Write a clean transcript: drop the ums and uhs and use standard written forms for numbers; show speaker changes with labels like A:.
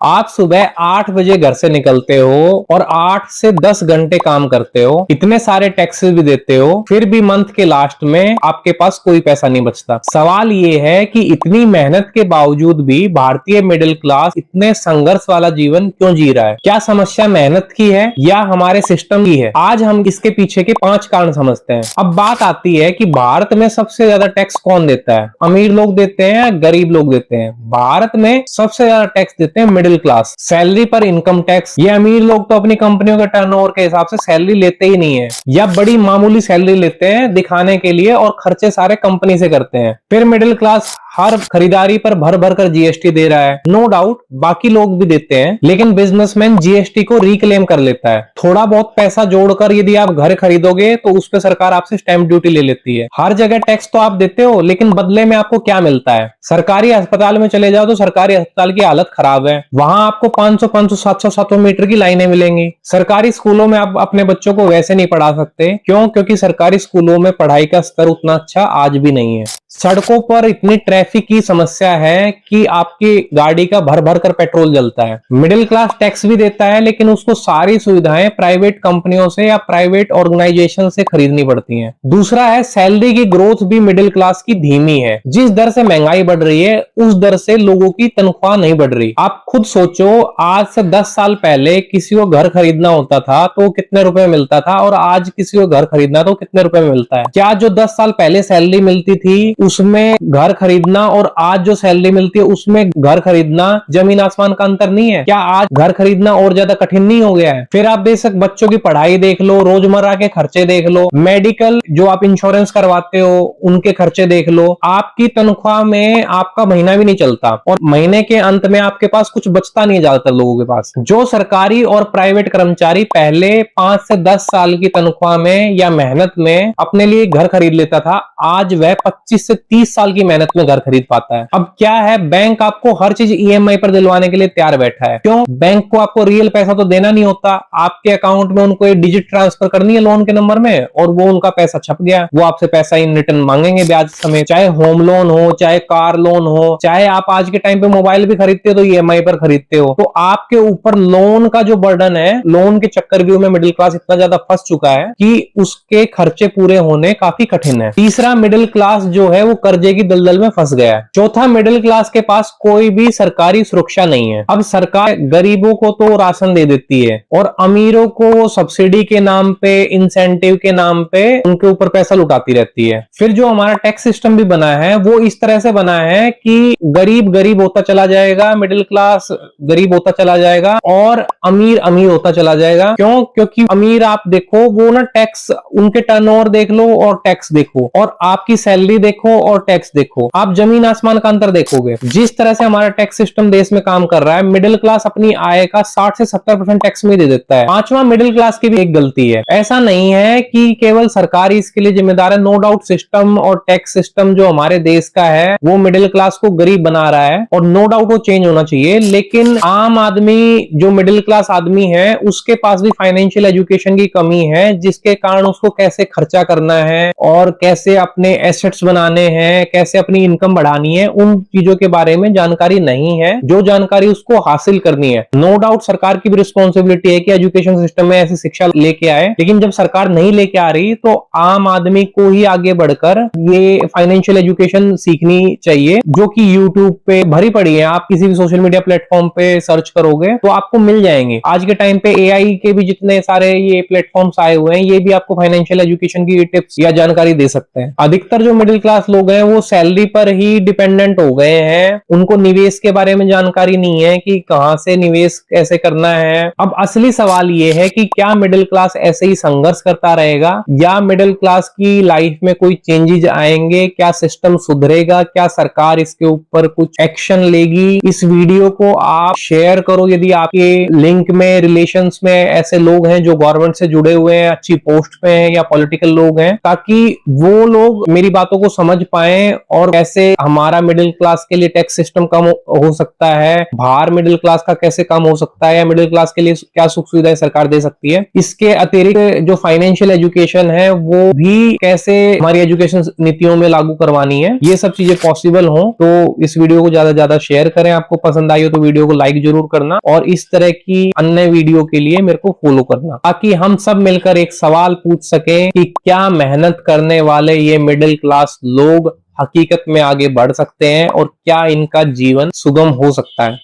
A: आप सुबह 8 बजे घर से निकलते हो और 8 से 10 घंटे काम करते हो, इतने सारे टैक्सेस भी देते हो, फिर भी मंथ के लास्ट में आपके पास कोई पैसा नहीं बचता। सवाल ये है कि इतनी मेहनत के बावजूद भी भारतीय मिडिल क्लास इतने संघर्ष वाला जीवन क्यों जी रहा है? क्या समस्या मेहनत की है या हमारे सिस्टम की है? आज हम इसके पीछे के 5 कारण समझते हैं। अब बात आती है कि भारत में सबसे ज्यादा टैक्स कौन देता है? अमीर लोग देते हैं या गरीब लोग देते हैं? भारत में सबसे ज्यादा टैक्स देते हैं मिडिल क्लास। सैलरी पर इनकम टैक्स, ये अमीर लोग तो अपनी कंपनियों के टर्नओवर के हिसाब से सैलरी लेते ही नहीं है या बड़ी मामूली सैलरी लेते हैं दिखाने के लिए और खर्चे सारे कंपनी से करते हैं। फिर मिडिल क्लास हर खरीदारी पर भर भर कर जीएसटी दे रहा है। नो डाउट बाकी लोग भी देते हैं, लेकिन बिजनेसमैन जीएसटी को रिक्लेम कर लेता है। थोड़ा बहुत पैसा जोड़कर यदि आप घर खरीदोगे तो उस पर सरकार आपसे स्टैंप ड्यूटी ले लेती है। हर जगह टैक्स तो आप देते हो, लेकिन बदले में आपको क्या मिलता है? सरकारी अस्पताल में चले जाओ तो सरकारी अस्पताल की हालत खराब है। वहां आपको 500 700 मीटर की लाइनें मिलेंगी। सरकारी स्कूलों में आप अपने बच्चों को वैसे नहीं पढ़ा सकते। क्यों? क्योंकि सरकारी स्कूलों में पढ़ाई का स्तर उतना अच्छा आज भी नहीं है। सड़कों पर इतनी ट्रैफिक की समस्या है कि आपकी गाड़ी का भर भर कर पेट्रोल जलता है। मिडिल क्लास टैक्स भी देता है, लेकिन उसको सारी सुविधाएं प्राइवेट कंपनियों से या प्राइवेट ऑर्गेनाइजेशन से खरीदनी पड़ती हैं। दूसरा है, सैलरी की ग्रोथ भी मिडिल क्लास की धीमी है। जिस दर से महंगाई बढ़ रही है उस दर से लोगों की तनख्वाह नहीं बढ़ रही। आप खुद सोचो, आज से 10 साल पहले किसी को घर खरीदना होता था तो कितने रुपए मिलता था, और आज किसी को घर खरीदना तो कितने रुपए में मिलता है? क्या जो 10 साल पहले सैलरी मिलती थी उसमें घर खरीदना और आज जो सैलरी मिलती है उसमें घर खरीदना जमीन आसमान का अंतर नहीं है? क्या आज घर खरीदना और ज्यादा कठिन नहीं हो गया है? फिर आप बेशक बच्चों की पढ़ाई देख लो, रोजमर्रा के खर्चे देख लो, मेडिकल जो आप इंश्योरेंस करवाते हो उनके खर्चे देख लो। आपकी तनख्वाह में आपका महीना भी नहीं चलता और महीने के अंत में आपके पास कुछ बचता नहीं है ज्यादातर लोगों के पास। जो सरकारी और प्राइवेट कर्मचारी पहले 5 से 10 साल की तनख्वाह में या मेहनत में अपने लिए घर खरीद लेता था, आज वह 25 से 30 साल की मेहनत में घर खरीद पाता है। अब क्या है, बैंक आपको हर चीज ईएमआई पर दिलवाने के लिए तैयार बैठा है। क्यों? बैंक को आपको रियल पैसा तो देना नहीं होता। आपके अकाउंट में उनको एक डिजिट ट्रांसफर करनी है लोन के नंबर में और वो उनका पैसा छप गया, वो आपसे पैसा इन रिटर्न मांगेंगे ब्याज समेत। चाहे होम लोन हो, चाहे कार लोन हो, चाहे आप आज के टाइम पे मोबाइल भी खरीदते हो तो ईएमआई पर खरीदते हो, तो आपके ऊपर लोन का जो बर्डन है, लोन के चक्रव्यूह में मिडिल क्लास इतना ज्यादा फंस चुका है कि उसके खर्चे पूरे होने काफी कठिन है। तीसरा, मिडिल क्लास जो है वो कर्जे की दलदल में फंस गया है। चौथा, मिडिल क्लास के पास कोई भी सरकारी सुरक्षा नहीं है। अब सरकार गरीबों को तो राशन दे देती है और अमीरों को सब्सिडी के नाम पे, इंसेंटिव के नाम पे उनके ऊपर पैसा लुटाती रहती है। फिर जो हमारा टैक्स सिस्टम भी बना है वो इस तरह से बना है कि गरीब गरीब होता चला जाएगा, मिडिल क्लास गरीब होता चला जाएगा और अमीर अमीर होता चला जाएगा। क्यों? क्योंकि अमीर आप देखो वो ना टैक्स, उनके टर्नओवर देख लो और टैक्स देखो, और आपकी सैलरी देखो और टैक्स देखो, आप जमीन आसमान का अंतर देखोगे। जिस तरह से हमारा टैक्स सिस्टम देश में काम कर रहा है, मिडिल क्लास अपनी आय का 60 से 70% टैक्स में दे देता है। पांचवा, मिडिल क्लास की भी एक गलती है। ऐसा नहीं है कि केवल सरकार इसके लिए जिम्मेदार है। नो डाउट सिस्टम और टैक्स सिस्टम जो हमारे देश का है वो मिडिल क्लास को गरीब बना रहा है और नो डाउट वो चेंज होना चाहिए, लेकिन आम आदमी जो मिडिल क्लास आदमी है उसके पास भी फाइनेंशियल एजुकेशन की कमी है, जिसके कारण उसको कैसे खर्चा करना है और कैसे अपने एसेट्स बनाने हैं, कैसे अपनी इनकम बढ़ानी है, उन चीजों के बारे में जानकारी नहीं है, जो जानकारी उसको हासिल करनी है। नो डाउट सरकार की भी रिस्पॉन्सिबिलिटी है कि एजुकेशन सिस्टम में ऐसी शिक्षा लेके आए, लेकिन जब सरकार नहीं लेके आ रही तो आम आदमी को ही आगे बढ़कर ये फाइनेंशियल एजुकेशन सीखनी चाहिए, जो कि यूट्यूब पे भरी पड़ी है। आप किसी भी सोशल मीडिया प्लेटफॉर्म पे सर्च करोगे तो आपको मिल जाएंगे। आज के टाइम पे एआई के भी जितने सारे ये प्लेटफॉर्म्स आए हुए हैं, ये भी आपको फाइनेंशियल एजुकेशन की टिप्स या जानकारी दे सकते हैं। अधिकतर जो मिडिल क्लास लोग हैं वो सैलरी पर ही डिपेंडेंट हो गए हैं। उनको निवेश के बारे में जानकारी नहीं है कि कहां से निवेश कैसे करना है। अब असली सवाल ये है कि क्या मिडिल क्लास ऐसे ही संघर्ष करता रहेगा या मिडिल क्लास की लाइफ में कोई चेंजेस आएंगे? क्या सिस्टम सुधरेगा? क्या सरकार इसके ऊपर कुछ एक्शन लेगी? इस वीडियो को आप शेयर करो यदि आपके लिंक में, रिलेशंस में ऐसे लोग हैं जो गवर्नमेंट से जुड़े हुए हैं, अच्छी पोस्ट पे हैं या पॉलिटिकल लोग हैं, ताकि वो लोग मेरी बातों को समझ पाएं और कैसे हमारा मिडिल क्लास के लिए टैक्स सिस्टम कम हो सकता है, बाहर मिडिल क्लास का कैसे कम हो सकता है, या मिडिल क्लास के लिए क्या सुख सुविधाएं सरकार दे सकती है। इसके अतिरिक्त जो फाइनेंशियल एजुकेशन है वो भी कैसे हमारी एजुकेशन नीतियों में लागू करवानी है, ये सब चीजें पॉसिबल हो तो इस वीडियो को ज्यादा से ज्यादा शेयर करें। आपको पसंद आई हो तो वीडियो को लाइक जरूर करना, और इस तरह की अन्य वीडियो के लिए मेरे को फॉलो करना, ताकि हम सब मिलकर एक सवाल पूछ सकें कि क्या मेहनत करने वाले ये मिडिल क्लास लोग हकीकत में आगे बढ़ सकते हैं और क्या इनका जीवन सुगम हो सकता है।